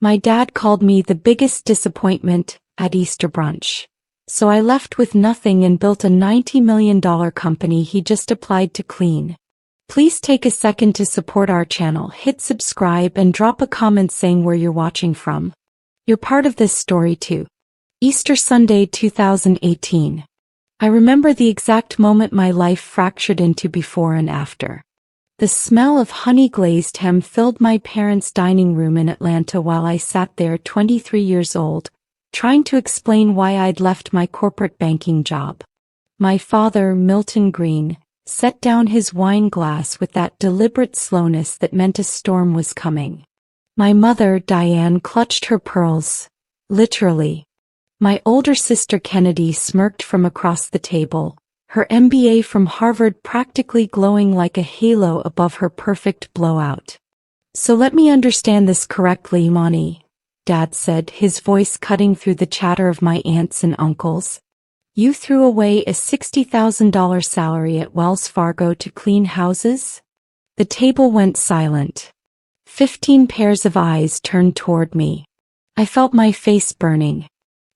My dad called me the biggest disappointment at Easter brunch. So I left with nothing and built a $90 million company he just applied to clean. Please take a second to support our channel, hit subscribe and drop a comment saying where you're watching from. You're part of this story too. Easter Sunday 2018. I remember the exact moment my life fractured into before and after. The smell of honey-glazed ham filled my parents' dining room in Atlanta while I sat there 23 years old, trying to explain why I'd left my corporate banking job. My father, Milton Green, set down his wine glass with that deliberate slowness that meant a storm was coming. My mother, Diane, clutched her pearls, literally. My older sister Kennedy smirked from across the table, her MBA from Harvard practically glowing like a halo above her perfect blowout. So let me understand this correctly, Imani, Dad said, his voice cutting through the chatter of my aunts and uncles. You threw away a $60,000 salary at Wells Fargo to clean houses? The table went silent. 15 pairs of eyes turned toward me. I felt my face burning.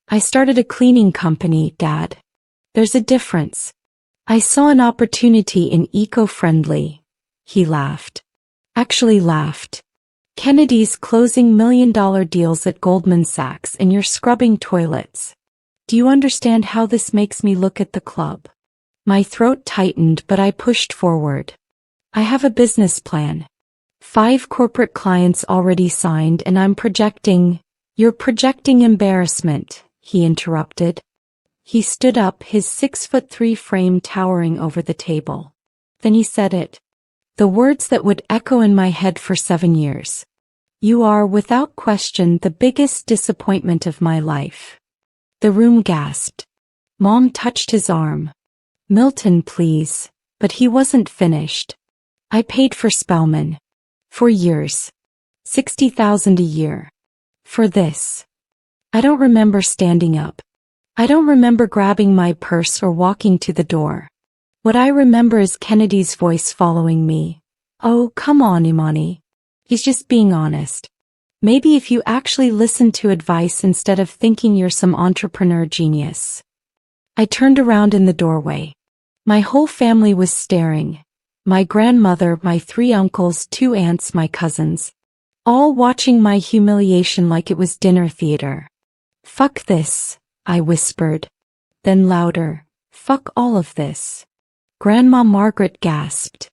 I started a cleaning company, Dad. There's a difference. I saw an opportunity in eco-friendly. He laughed. Actually laughed. Kennedy's closing million-dollar deals at Goldman Sachs and you're scrubbing toilets. Do you understand how this makes me look at the club? My throat tightened, but I pushed forward. I have a business plan. 5 corporate clients already signed and I'm projecting— You're projecting embarrassment, he interrupted. He stood up, his 6'3" frame towering over the table. Then he said it. The words that would echo in my head for 7 years. You are, without question, the biggest disappointment of my life. The room gasped. Mom touched his arm. Milton, please. But he wasn't finished. I paid for Spellman. For years. $60,000 a year. For this. I don't remember standing up. I don't remember grabbing my purse or walking to the door. What I remember is Kennedy's voice following me. Oh, come on, Imani. He's just being honest. Maybe if you actually listen to advice instead of thinking you're some entrepreneur genius. I turned around in the doorway. My whole family was staring. My grandmother, my 3 uncles, 2 aunts, my cousins. All watching my humiliation like it was dinner theater. Fuck this, I whispered. Then louder, fuck all of this. Grandma Margaret gasped.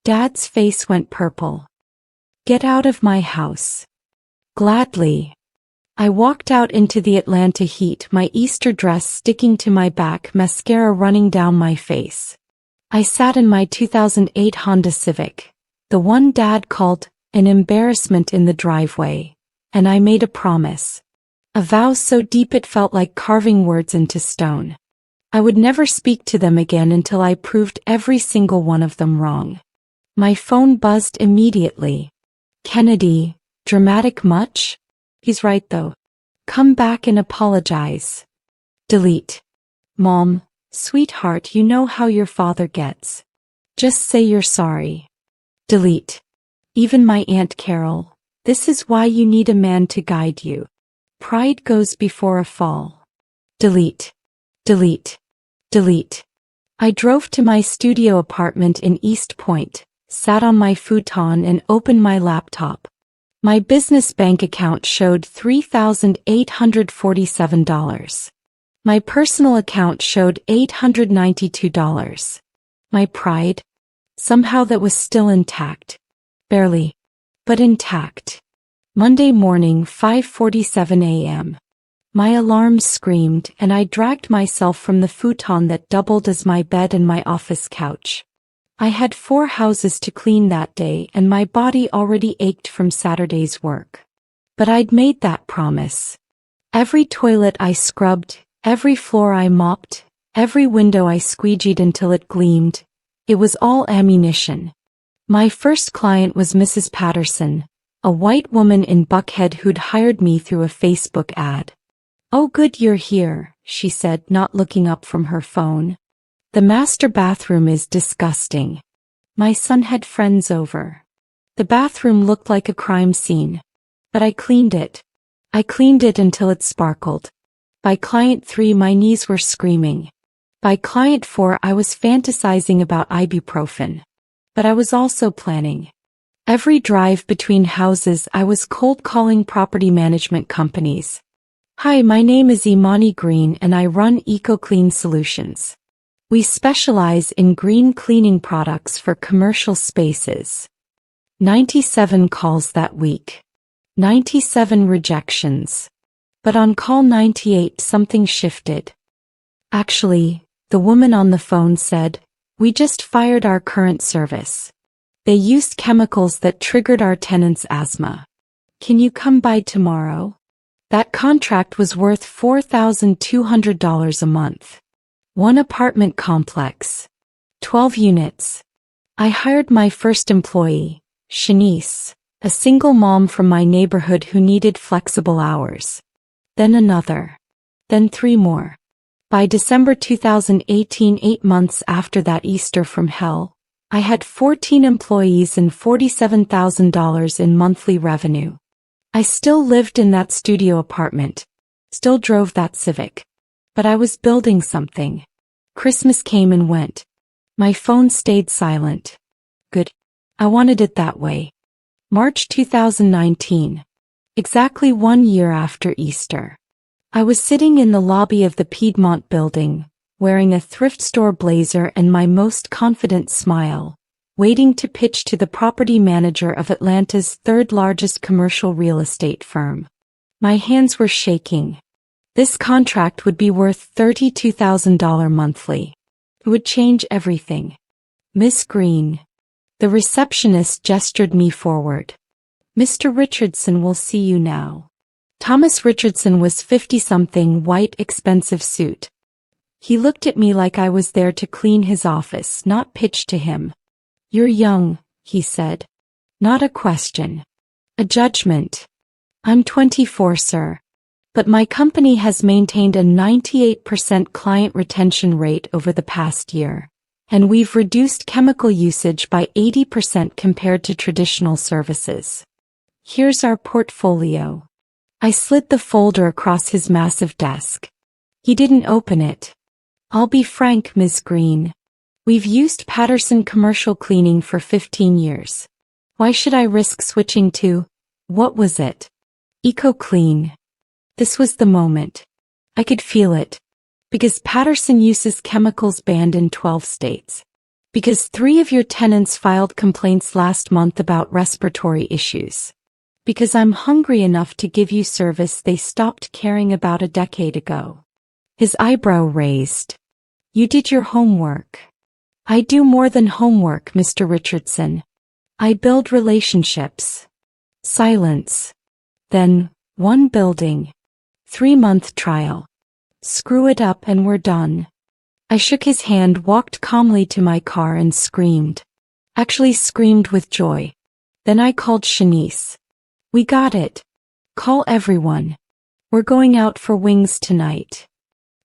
Dad's face went purple. Get out of my house. Gladly. I walked out into the Atlanta heat, my Easter dress sticking to my back, mascara running down my face. I sat in my 2008 Honda Civic, the one Dad called an embarrassment, in the driveway, and I made a promise. A vow so deep it felt like carving words into stone. I would never speak to them again until I proved every single one of them wrong. My phone buzzed immediately. Kennedy, dramatic much? He's right though. Come back and apologize. Delete. Mom, sweetheart, you know how your father gets. Just say you're sorry. Delete. Even my Aunt Carol, this is why you need a man to guide you. Pride goes before a fall. Delete. Delete. Delete. I drove to my studio apartment in East Point, sat on my futon and opened my laptop. My business bank account showed $3,847. My personal account showed $892. My pride? Somehow that was still intact. Barely. But intact. Monday morning, 5:47 a.m. My alarm screamed and I dragged myself from the futon that doubled as my bed and my office couch. I had 4 houses to clean that day and my body already ached from Saturday's work. But I'd made that promise. Every toilet I scrubbed, every floor I mopped, every window I squeegeed until it gleamed. It was all ammunition. My first client was Mrs. Patterson, a white woman in Buckhead who'd hired me through a Facebook ad. Oh, good you're here, she said, not looking up from her phone. The master bathroom is disgusting. My son had friends over. The bathroom looked like a crime scene. But I cleaned it. I cleaned it until it sparkled. By client 3 my knees were screaming. By client 4 I was fantasizing about ibuprofen. But I was also planning. Every drive between houses I was cold calling property management companies. Hi, my name is Imani Green and I run EcoClean Solutions. We specialize in green cleaning products for commercial spaces. 97 calls that week. 97 rejections. But on call 98 something shifted. Actually, the woman on the phone said, "We just fired our current service. They used chemicals that triggered our tenants' asthma. Can you come by tomorrow?" That contract was worth $4,200 a month. One apartment complex. 12 units. I hired my first employee, Shanice, a single mom from my neighborhood who needed flexible hours. Then another. Then 3 more. By December 2018, 8 months after that Easter from hell, I had 14 employees and $47,000 in monthly revenue. I still lived in that studio apartment. Still drove that Civic. But I was building something. Christmas came and went. My phone stayed silent. Good. I wanted it that way. March 2019. Exactly 1 year after Easter. I was sitting in the lobby of the Piedmont building, wearing a thrift store blazer and my most confident smile, waiting to pitch to the property manager of Atlanta's 3rd largest commercial real estate firm. My hands were shaking. This contract would be worth $32,000 monthly. It would change everything. Miss Green. The receptionist gestured me forward. "Mr. Richardson will see you now." Thomas Richardson was 50-something, white, expensive suit. He looked at me like I was there to clean his office, not pitch to him. "You're young," he said. Not a question. A judgment. "I'm 24, sir. But my company has maintained a 98% client retention rate over the past year. And we've reduced chemical usage by 80% compared to traditional services. Here's our portfolio." I slid the folder across his massive desk. He didn't open it. "I'll be frank, Ms. Green. We've used Patterson Commercial Cleaning for 15 years. Why should I risk switching to, what was it? EcoClean." This was the moment. I could feel it. Because Patterson uses chemicals banned in 12 states. Because 3 of your tenants filed complaints last month about respiratory issues. Because I'm hungry enough to give you service they stopped caring about a decade ago. His eyebrow raised. "You did your homework." "I do more than homework, Mr. Richardson. I build relationships." Silence. Then, 1 building. 3-month trial. "Screw it up and we're done." I shook his hand, walked calmly to my car and screamed. Actually screamed with joy. Then I called Shanice. "We got it. Call everyone. We're going out for wings tonight."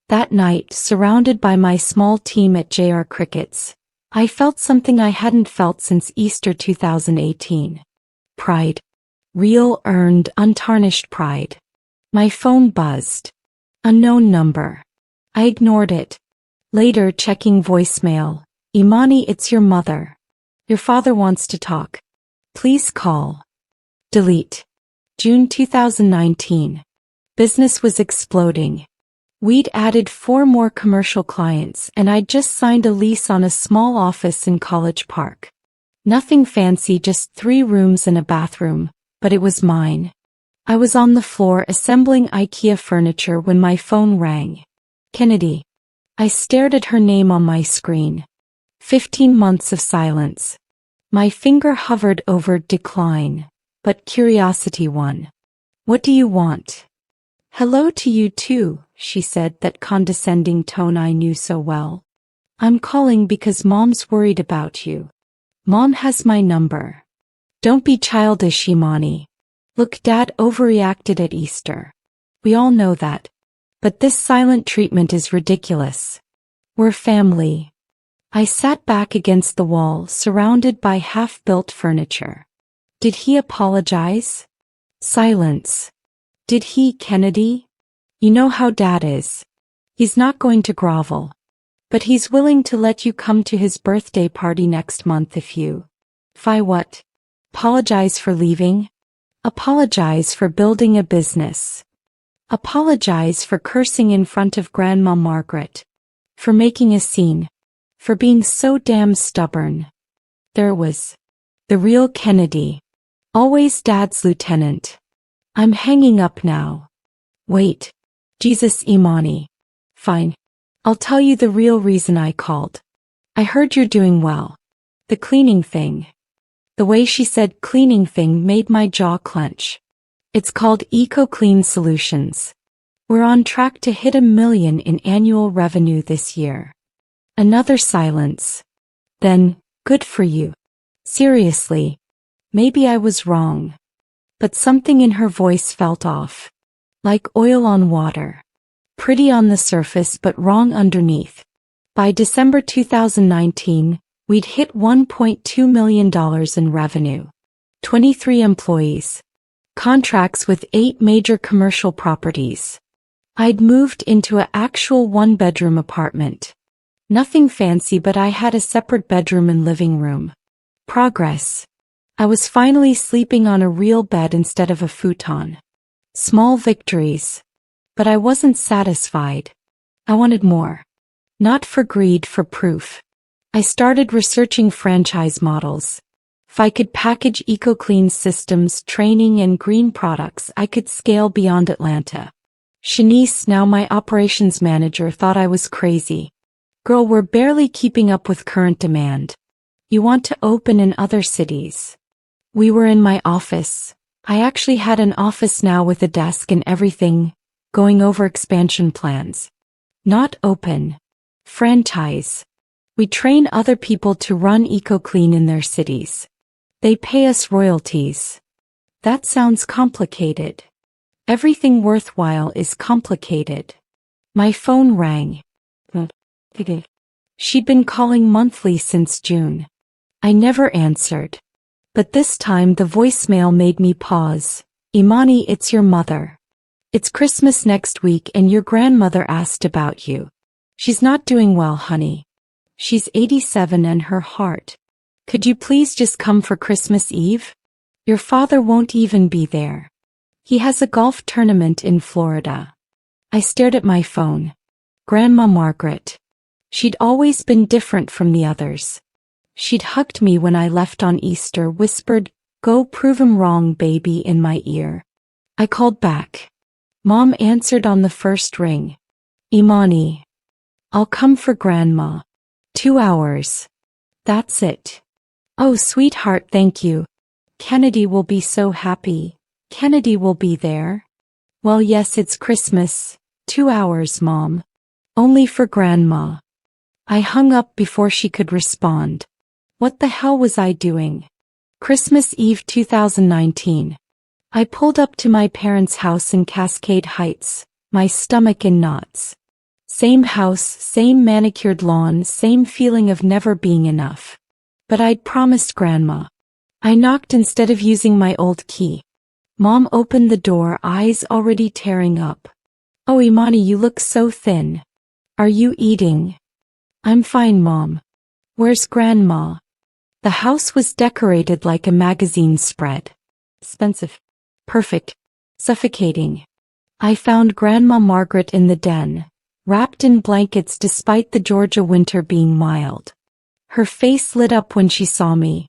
That night, surrounded by my small team at JR Crickets, I felt something I hadn't felt since Easter 2018. Pride. Real, earned, untarnished pride. My phone buzzed. Unknown number. I ignored it. Later, checking voicemail. "Imani, it's your mother. Your father wants to talk. Please call." Delete. June 2019. Business was exploding. We'd added 4 more commercial clients and I'd just signed a lease on a small office in College Park. Nothing fancy, just 3 rooms and a bathroom, but it was mine. I was on the floor assembling IKEA furniture when my phone rang. Kennedy. I stared at her name on my screen. 15 months of silence. My finger hovered over decline, but curiosity won. "What do you want?" "Hello to you too," she said, that condescending tone I knew so well. "I'm calling because Mom's worried about you. Mom has my number." "Don't be childish, Imani. Look, Dad overreacted at Easter. We all know that. But this silent treatment is ridiculous. We're family." I sat back against the wall, surrounded by half-built furniture. Did he apologize? Silence. Did he, Kennedy? You know how Dad is. He's not going to grovel. But he's willing to let you come to his birthday party next month if you... What? Apologize for leaving? Apologize for building a business. Apologize for cursing in front of Grandma Margaret. For making a scene. For being so damn stubborn. There was the real Kennedy. Always Dad's lieutenant. I'm hanging up now. Wait. Jesus, Imani. Fine. I'll tell you the real reason I called. I heard you're doing well. The cleaning thing. The way she said cleaning thing made my jaw clench. It's called EcoClean Solutions. We're on track to hit $1 million in annual revenue this year. Another silence. Then, good for you. Seriously. Maybe I was wrong. But something in her voice felt off. Like oil on water. Pretty on the surface but wrong underneath. By December 2019, we'd hit $1.2 million in revenue. 23 employees. Contracts with 8 major commercial properties. I'd moved into an actual one-bedroom apartment. Nothing fancy, but I had a separate bedroom and living room. Progress. I was finally sleeping on a real bed instead of a futon. Small victories. But I wasn't satisfied. I wanted more. Not for greed, for proof. I started researching franchise models. If I could package EcoClean systems, training, and green products, I could scale beyond Atlanta. Shanice, now my operations manager, thought I was crazy. Girl, we're barely keeping up with current demand. You want to open in other cities. We were in my office. I actually had an office now with a desk and everything. Going over expansion plans. Not open. Franchise. We train other people to run EcoClean in their cities. They pay us royalties. That sounds complicated. Everything worthwhile is complicated. My phone rang. She'd been calling monthly since June. I never answered. But this time the voicemail made me pause. Imani, it's your mother. It's Christmas next week and your grandmother asked about you. She's not doing well, honey. She's 87 and her heart. Could you please just come for Christmas Eve? Your father won't even be there. He has a golf tournament in Florida. I stared at my phone. Grandma Margaret. She'd always been different from the others. She'd hugged me when I left on Easter, whispered, "Go prove 'em wrong, baby," in my ear. I called back. Mom answered on the first ring. Imani. I'll come for Grandma. 2 hours. That's it. Oh, sweetheart, thank you. Kennedy will be so happy. Kennedy will be there. Well, yes, it's Christmas. 2 hours, Mom. Only for Grandma. I hung up before she could respond. What the hell was I doing? Christmas Eve 2019. I pulled up to my parents' house in Cascade Heights, my stomach in knots. Same house, same manicured lawn, same feeling of never being enough. But I'd promised Grandma. I knocked instead of using my old key. Mom opened the door, eyes already tearing up. Oh, Imani, you look so thin. Are you eating? I'm fine, Mom. Where's Grandma? The house was decorated like a magazine spread. Expensive. Perfect. Suffocating. I found Grandma Margaret in the den, wrapped in blankets despite the Georgia winter being mild. Her face lit up when she saw me.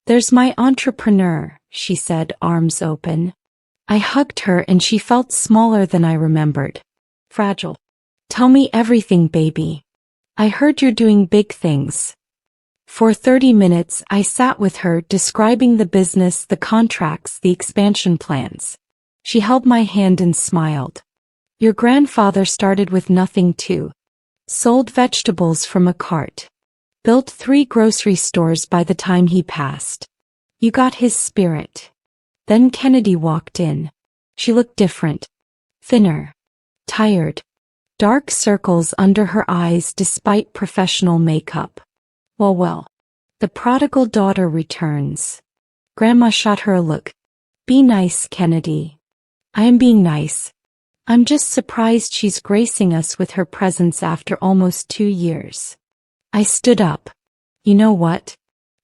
There's my entrepreneur, she said, arms open. I hugged her and she felt smaller than I remembered. Fragile. Tell me everything, baby. I heard you're doing big things. For 30 minutes I sat with her, describing the business, the contracts, the expansion plans. She held my hand and smiled. Your grandfather started with nothing too. Sold vegetables from a cart. Built 3 grocery stores by the time he passed. You got his spirit. Then Kennedy walked in. She looked different. Thinner. Tired. Dark circles under her eyes despite professional makeup. Well, the prodigal daughter returns. Grandma shot her a look. Be nice, Kennedy. I am being nice. I'm just surprised she's gracing us with her presence after almost 2 years. I stood up. You know what?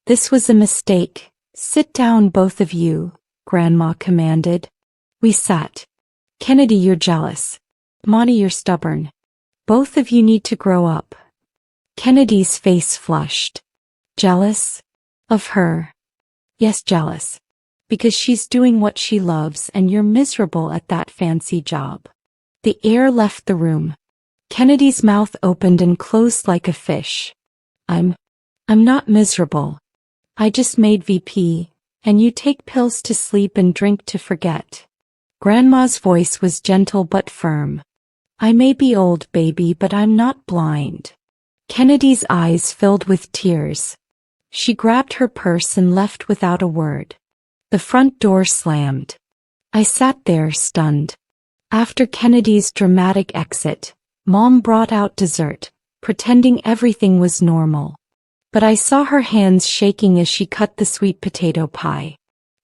This was a mistake. Sit down, both of you, Grandma commanded. We sat. Kennedy, you're jealous. Monty, you're stubborn. Both of you need to grow up. Kennedy's face flushed. Jealous? Of her? Yes, jealous. Because she's doing what she loves and you're miserable at that fancy job. The air left the room. Kennedy's mouth opened and closed like a fish. I'm not miserable. I just made VP, and you take pills to sleep and drink to forget. Grandma's voice was gentle but firm. I may be old, baby, but I'm not blind. Kennedy's eyes filled with tears. She grabbed her purse and left without a word. The front door slammed. I sat there stunned. After Kennedy's dramatic exit, Mom brought out dessert, pretending everything was normal. But I saw her hands shaking as she cut the sweet potato pie.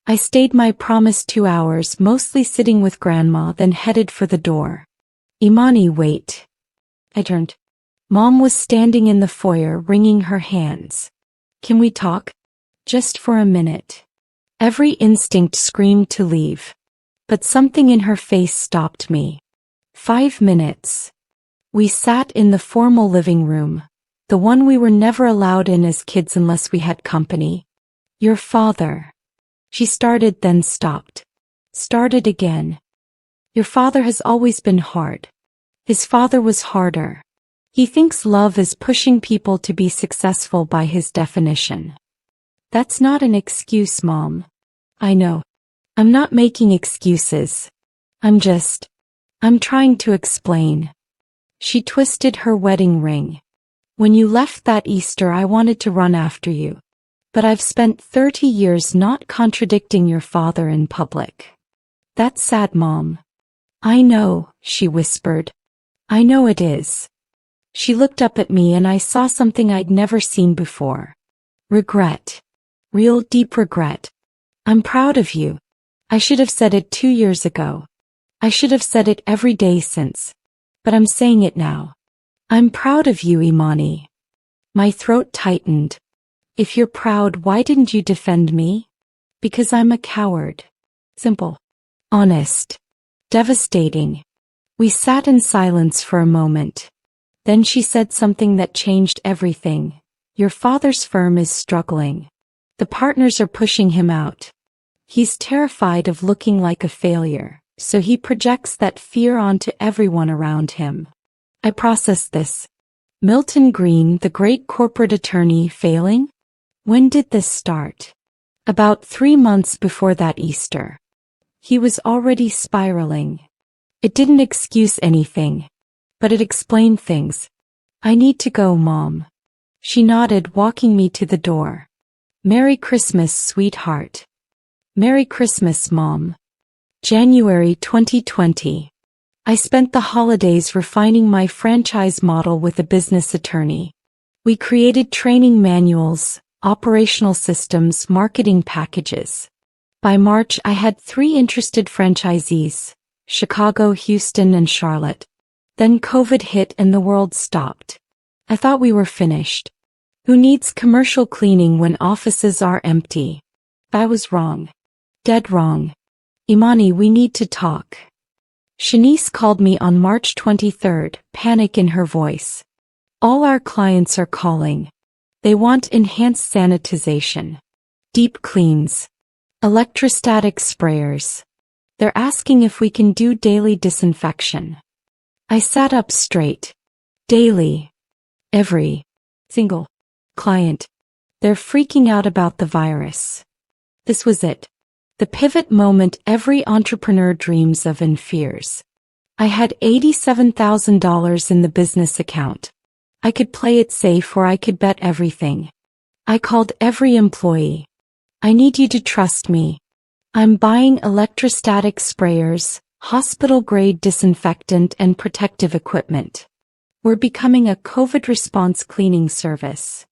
I stayed my promised 2 hours, mostly sitting with Grandma, then headed for the door. Imani, wait. I turned. Mom was standing in the foyer, wringing her hands. Can we talk? Just for a minute. Every instinct screamed to leave. But something in her face stopped me. 5 minutes. We sat in the formal living room, the one we were never allowed in as kids unless we had company. Your father. She started, then stopped. Started again. Your father has always been hard. His father was harder. He thinks love is pushing people to be successful by his definition. That's not an excuse, Mom. I know. I'm not making excuses. I'm trying to explain. She twisted her wedding ring. When you left that Easter, I wanted to run after you. But I've spent 30 years not contradicting your father in public. That's sad, Mom. I know, she whispered. I know it is. She looked up at me and I saw something I'd never seen before. Regret. Real deep regret. I'm proud of you. I should have said it 2 years ago. I should have said it every day since. But I'm saying it now. I'm proud of you, Imani. My throat tightened. If you're proud, why didn't you defend me? Because I'm a coward. Simple. Honest. Devastating. We sat in silence for a moment. Then she said something that changed everything. Your father's firm is struggling. The partners are pushing him out. He's terrified of looking like a failure, so he projects that fear onto everyone around him. I processed this. Milton Green, the great corporate attorney, failing? When did this start? About 3 months before that Easter. He was already spiraling. It didn't excuse anything, but it explained things. I need to go, Mom. She nodded, walking me to the door. Merry Christmas, sweetheart. Merry Christmas, Mom. January 2020. I spent the holidays refining my franchise model with a business attorney. We created training manuals, operational systems, marketing packages. By March, I had 3 interested franchisees: Chicago, Houston, and Charlotte. Then COVID hit and the world stopped. I thought we were finished. Who needs commercial cleaning when offices are empty? I was wrong. Dead wrong. Imani, we need to talk. Shanice called me on March 23rd, panic in her voice. All our clients are calling. They want enhanced sanitization, deep cleans, electrostatic sprayers. They're asking if we can do daily disinfection. I sat up straight. Daily. Every single client. They're freaking out about the virus. This was it. The pivot moment every entrepreneur dreams of and fears. I had $87,000 in the business account. I could play it safe or I could bet everything. I called every employee. I need you to trust me. I'm buying electrostatic sprayers, hospital-grade disinfectant and protective equipment. We're becoming a COVID response cleaning service.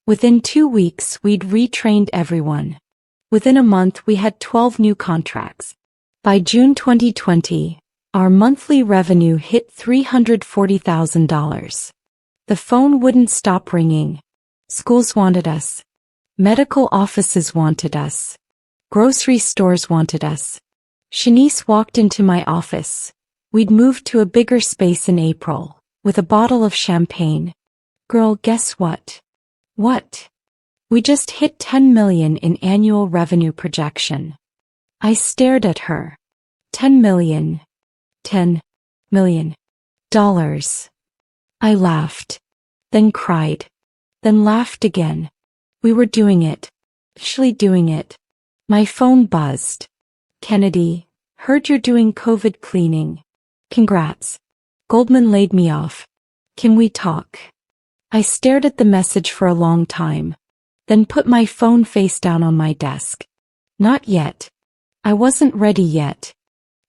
Within 2 weeks, we'd retrained everyone. Within a month, we had 12 new contracts. By June 2020, our monthly revenue hit $340,000. The phone wouldn't stop ringing. Schools wanted us. Medical offices wanted us. Grocery stores wanted us. Shanice walked into my office. We'd moved to a bigger space in April, with a bottle of champagne. Girl, guess what? What? We just hit 10 million in annual revenue projection. I stared at her. 10 million. 10 million dollars. I laughed, then cried, then laughed again. We were doing it. Actually doing it. My phone buzzed. Kennedy, heard you're doing COVID cleaning. Congrats. Goldman laid me off. Can we talk? I stared at the message for a long time, then put my phone face down on my desk. Not yet. I wasn't ready yet.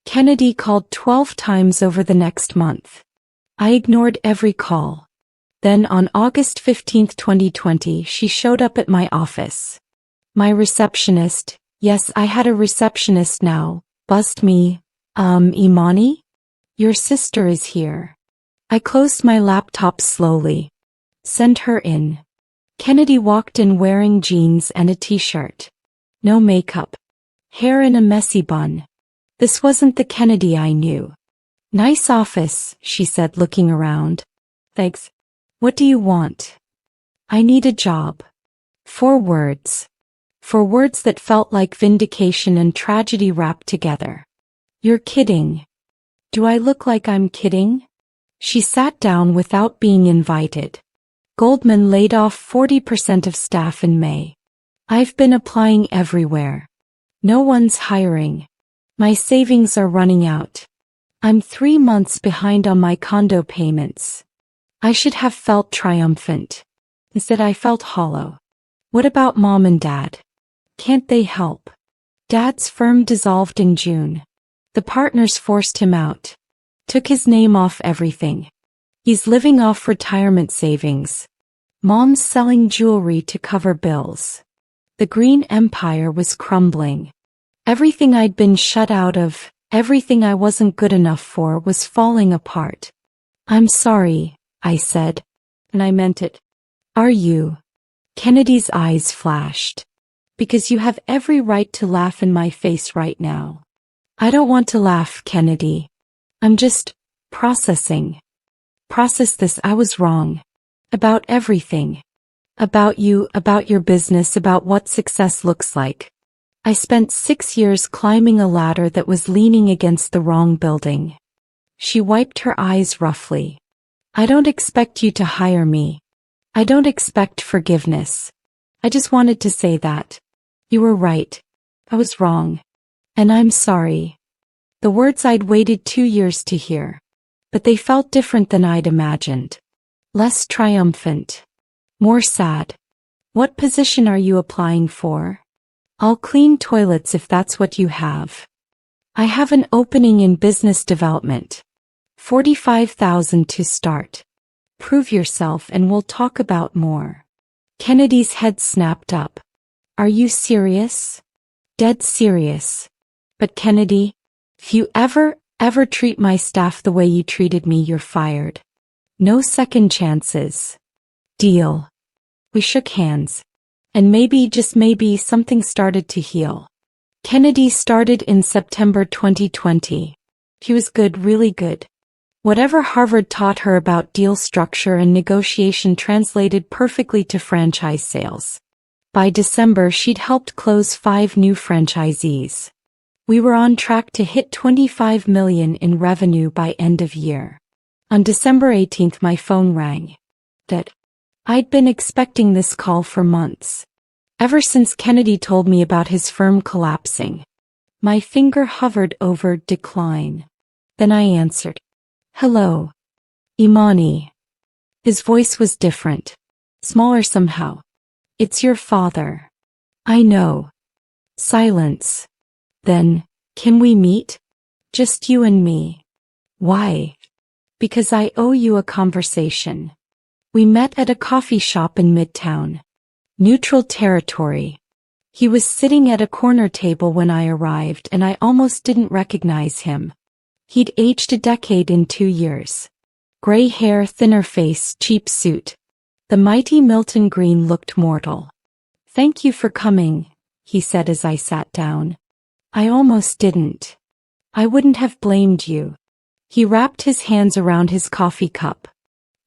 Kennedy called 12 times over the next month. I ignored every call. Then on August 15, 2020, she showed up at my office. My receptionist, yes, I had a receptionist now, buzzed me. Imani? Your sister is here. I closed my laptop slowly. Send her in. Kennedy walked in wearing jeans and a t-shirt. No makeup. Hair in a messy bun. This wasn't the Kennedy I knew. Nice office, she said, looking around. Thanks. What do you want? I need a job. 4 words. 4 words that felt like vindication and tragedy wrapped together. You're kidding. Do I look like I'm kidding? She sat down without being invited. Goldman laid off 40% of staff in May. I've been applying everywhere. No one's hiring. My savings are running out. I'm 3 months behind on my condo payments. I should have felt triumphant. Instead, I felt hollow. What about Mom and Dad? Can't they help? Dad's firm dissolved in June. The partners forced him out. Took his name off everything. He's living off retirement savings. Mom's selling jewelry to cover bills. The green empire was crumbling. Everything I'd been shut out of, everything I wasn't good enough for, was falling apart. I'm sorry, I said. And I meant it. Are you? Kennedy's eyes flashed. Because you have every right to laugh in my face right now. I don't want to laugh, Kennedy. I'm just processing. Process this. I was wrong. About everything. About you, about your business, about what success looks like. I spent 6 years climbing a ladder that was leaning against the wrong building. She wiped her eyes roughly. I don't expect you to hire me. I don't expect forgiveness. I just wanted to say that. You were right. I was wrong. And I'm sorry. The words I'd waited 2 years to hear. But they felt different than I'd imagined. Less triumphant. More sad. What position are you applying for? I'll clean toilets if that's what you have. I have an opening in business development. $45,000 to start. Prove yourself and we'll talk about more. Kennedy's head snapped up. Are you serious? Dead serious. But Kennedy, if you ever treat my staff the way you treated me, you're fired. No second chances. Deal. We shook hands. And maybe, just maybe, something started to heal. Kennedy started in September 2020. He was good, really good. Whatever Harvard taught her about deal structure and negotiation translated perfectly to franchise sales. By December, she'd helped close 5 new franchisees. We were on track to hit $25 million in revenue by end of year. On December 18th, my phone rang. I'd been expecting this call for months. Ever since Kennedy told me about his firm collapsing. My finger hovered over decline. Then I answered. Hello. Imani. His voice was different. Smaller somehow. It's your father. I know. Silence. Then, can we meet? Just you and me. Why? Because I owe you a conversation. We met at a coffee shop in Midtown. Neutral territory. He was sitting at a corner table when I arrived and I almost didn't recognize him. He'd aged a decade in 2 years. Gray hair, thinner face, cheap suit. The mighty Milton Green looked mortal. "Thank you for coming," he said as I sat down. "I almost didn't. I wouldn't have blamed you." He wrapped his hands around his coffee cup.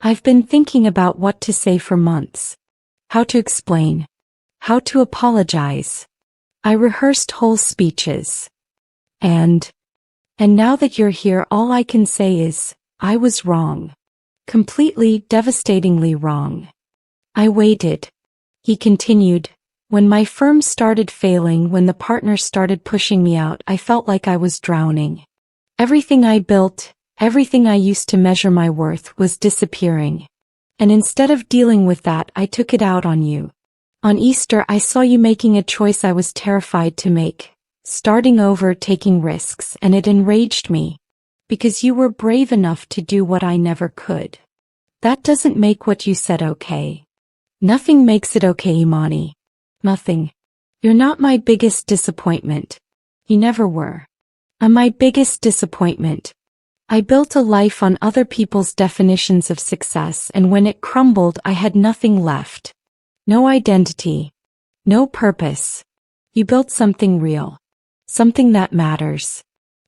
"I've been thinking about what to say for months. How to explain. How to apologize. I rehearsed whole speeches. And now that you're here, all I can say is, I was wrong. Completely, devastatingly wrong." I waited. He continued, "When my firm started failing, when the partners started pushing me out, I felt like I was drowning. Everything I built, everything I used to measure my worth was disappearing. And instead of dealing with that, I took it out on you. On Easter, I saw you making a choice I was terrified to make, starting over, taking risks, and it enraged me. Because you were brave enough to do what I never could. That doesn't make what you said okay. Nothing makes it okay, Imani. Nothing. You're not my biggest disappointment. You never were. I'm my biggest disappointment. I built a life on other people's definitions of success, and when it crumbled, I had nothing left. No identity. No purpose. You built something real. Something that matters.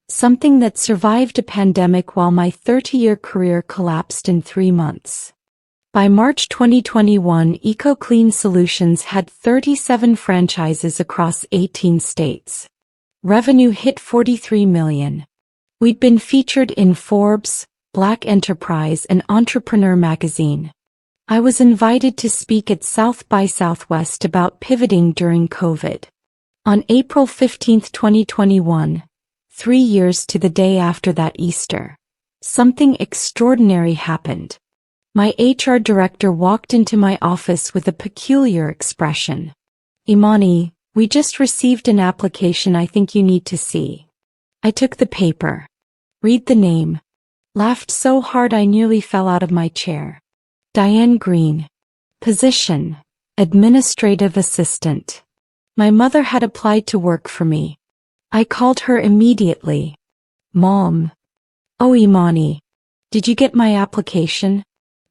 Something that survived a pandemic while my 30-year career collapsed in 3 months. By March 2021, EcoClean Solutions had 37 franchises across 18 states. Revenue hit $43 million. We'd been featured in Forbes, Black Enterprise, and Entrepreneur magazine. I was invited to speak at South by Southwest about pivoting during COVID. On April 15, 2021, 3 years to the day after that Easter, something extraordinary happened. My HR director walked into my office with a peculiar expression. "Imani, we just received an application I think you need to see." I took the paper. Read the name. Laughed so hard I nearly fell out of my chair. Diane Green. Position: administrative assistant. My mother had applied to work for me. I called her immediately. "Mom." "Oh, Imani. Did you get my application?"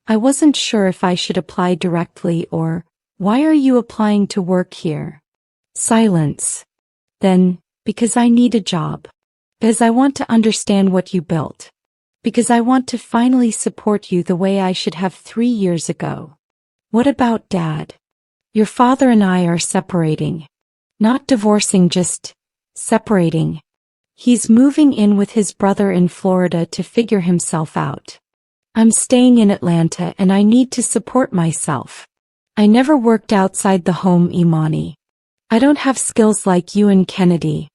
I wasn't sure if I should apply directly or, "Why are you applying to work here?" Silence. Then, "Because I need a job. Because I want to understand what you built. Because I want to finally support you the way I should have 3 years ago." "What about Dad?" "Your father and I are separating. Not divorcing, just separating. He's moving in with his brother in Florida to figure himself out. I'm staying in Atlanta and I need to support myself. I never worked outside the home, Imani. I don't have skills like you and Kennedy.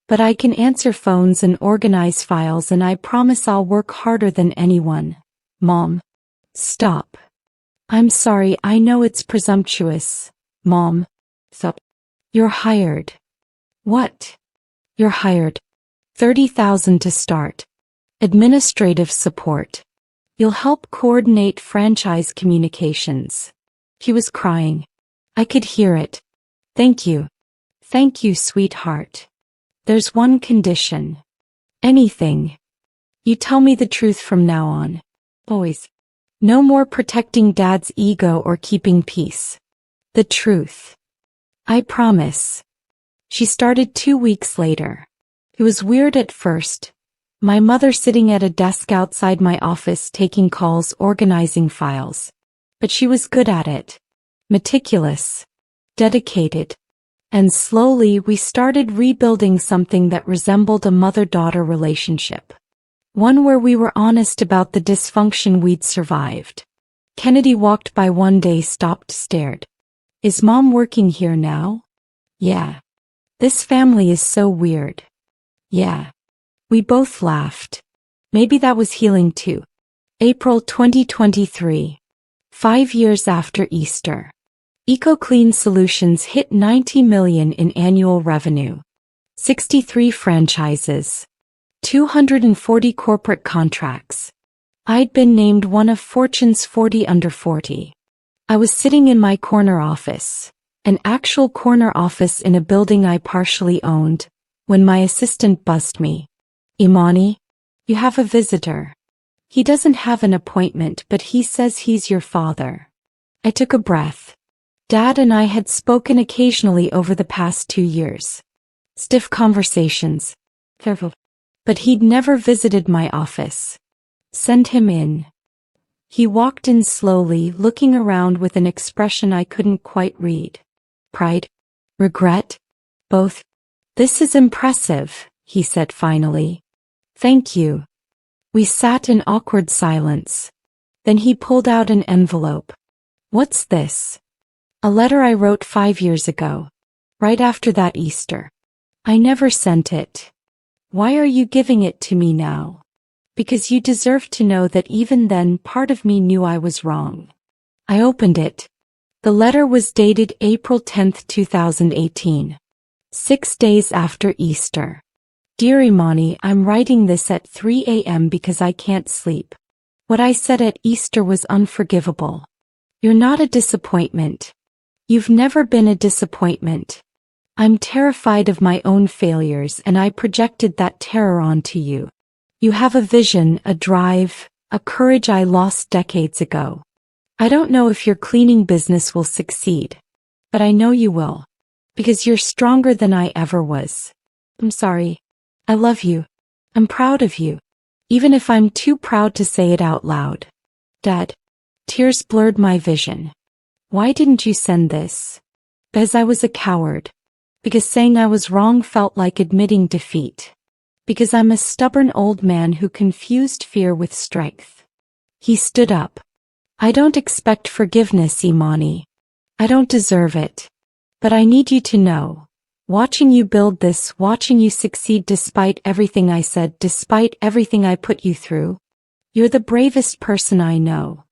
But I can answer phones and organize files, and I promise I'll work harder than anyone." "Mom." "Stop. I'm sorry, I know it's presumptuous, Mom." "Stop. You're hired." "What?" "You're hired. $30,000 to start. Administrative support. You'll help coordinate franchise communications." He was crying. I could hear it. "Thank you. Thank you, sweetheart. There's one condition." "Anything. You tell me the truth from now on. Always. No more protecting Dad's ego or keeping peace. The truth." "I promise." She started 2 weeks later. It was weird at first. My mother sitting at a desk outside my office taking calls, organizing files. But she was good at it. Meticulous. Dedicated. And slowly we started rebuilding something that resembled a mother-daughter relationship. One where we were honest about the dysfunction we'd survived. Kennedy walked by one day, stopped, stared. "Is Mom working here now?" "Yeah." "This family is so weird." "Yeah." We both laughed. Maybe that was healing too. April 2023. 5 years after Easter. EcoClean Solutions hit $90 million in annual revenue. 63 franchises. 240 corporate contracts. I'd been named one of Fortune's 40 under 40. I was sitting in my corner office. An actual corner office in a building I partially owned, when my assistant buzzed me. Imani, you have a visitor. He doesn't have an appointment, but he says he's your father. I took a breath. Dad and I had spoken occasionally over the past 2 years. Stiff conversations. But he'd never visited my office. Send him in. He walked in slowly, looking around with an expression I couldn't quite read. Pride? Regret? Both? This is impressive, he said finally. Thank you. We sat in awkward silence. Then he pulled out an envelope. What's this? A letter I wrote 5 years ago. Right after that Easter. I never sent it. Why are you giving it to me now? Because you deserve to know that even then part of me knew I was wrong. I opened it. The letter was dated April 10, 2018. 6 days after Easter. Dear Imani, I'm writing this at 3 a.m. because I can't sleep. What I said at Easter was unforgivable. You're not a disappointment. You've never been a disappointment. I'm terrified of my own failures and I projected that terror onto you. You have a vision, a drive, a courage I lost decades ago. I don't know if your cleaning business will succeed, but I know you will. Because you're stronger than I ever was. I'm sorry. I love you. I'm proud of you. Even if I'm too proud to say it out loud. Dad. Tears blurred my vision. Why didn't you send this? Because I was a coward. Because saying I was wrong felt like admitting defeat. Because I'm a stubborn old man who confused fear with strength. He stood up. I don't expect forgiveness, Imani. I don't deserve it. But I need you to know. Watching you build this, watching you succeed despite everything I said, despite everything I put you through. You're the bravest person I know.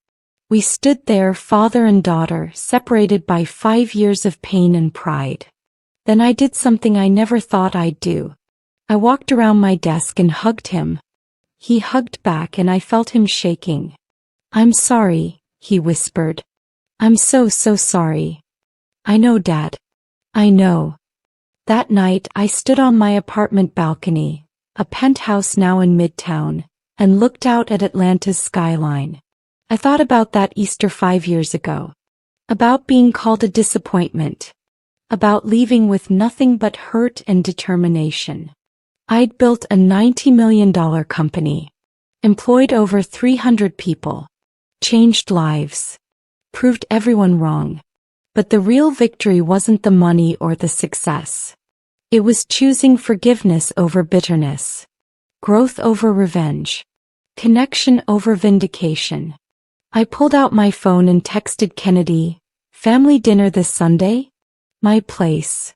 We stood there, father and daughter, separated by 5 years of pain and pride. Then I did something I never thought I'd do. I walked around my desk and hugged him. He hugged back and I felt him shaking. I'm sorry, he whispered. I'm so sorry. I know, Dad. I know. That night I stood on my apartment balcony, a penthouse now in Midtown, and looked out at Atlanta's skyline. I thought about that Easter 5 years ago. About being called a disappointment. About leaving with nothing but hurt and determination. I'd built a $90 million company. Employed over 300 people. Changed lives. Proved everyone wrong. But the real victory wasn't the money or the success. It was choosing forgiveness over bitterness. Growth over revenge. Connection over vindication. I pulled out my phone and texted Kennedy, "Family dinner this Sunday? My place."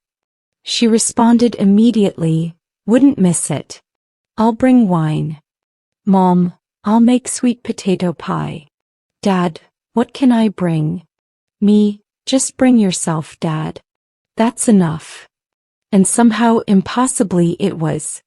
She responded immediately, "Wouldn't miss it. I'll bring wine. Mom, I'll make sweet potato pie. Dad, what can I bring?" Me, "Just bring yourself, Dad. That's enough." And somehow, impossibly, it was.